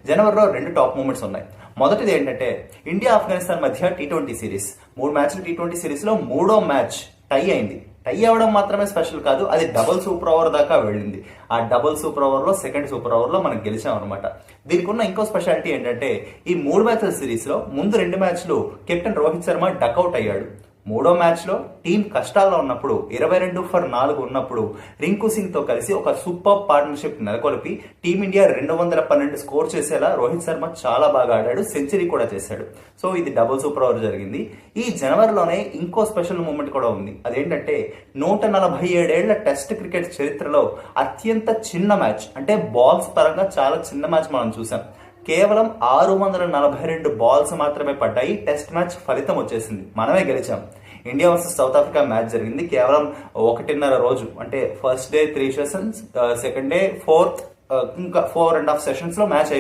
జనవరిలో 2 top moments ఉన్నాయి. మొదటిది ఏంటంటే ఇండియా ఆఫ్ఘనిస్తాన్ మధ్య T20 సిరీస్. 3 మ్యాచ్లు T20 సిరీస్ లో మూడో మ్యాచ్ టై అయింది. టై అవ్వడం మాత్రమే స్పెషల్ కాదు, అది డబుల్ సూపర్ ఓవర్ దాకా వెళ్ళింది. ఆ డబుల్ సూపర్ ఓవర్ లో సెకండ్ సూపర్ ఓవర్ లో మనం గెలిచాం అనమాట. దీనికి ఉన్న ఇంకో స్పెషాలిటీ ఏంటంటే ఈ 3 మ్యాచ్ల సిరీస్ లో ముందు 2 మ్యాచ్లు కెప్టెన్ రోహిత్ శర్మ డక్అవుట్ అయ్యాడు. మూడో మ్యాచ్ లో టీం కష్టాల్లో ఉన్నప్పుడు 22 ఫర్ 4 ఉన్నప్పుడు రింకు సింగ్ తో కలిసి ఒక సూపర్ పార్ట్నర్షిప్ నెలకొల్పి టీమిండియా 212 స్కోర్ చేసేలా రోహిత్ శర్మ చాలా బాగా ఆడాడు, సెంచరీ కూడా చేశాడు. సో ఇది డబుల్ సూపర్ ఓవర్ జరిగింది. ఈ జనవరిలోనే ఇంకో స్పెషల్ మూమెంట్ కూడా ఉంది. అదేంటంటే 147 ఏళ్ల టెస్ట్ క్రికెట్ చరిత్రలో అత్యంత చిన్న మ్యాచ్, అంటే బాల్స్ పరంగా చాలా చిన్న మ్యాచ్ మనం చూసాం. కేవలం 642 బాల్స్ మాత్రమే పడ్డాయి. టెస్ట్ మ్యాచ్ ఫలితం వచ్చేసింది, మనమే గెలిచాం. India versus south Africa match జరిగింది కేవలం 1.5 రోజు, అంటే first day 3 sessions, second day 4th ఇంకా 4.5 సెషన్స్ లో మ్యాచ్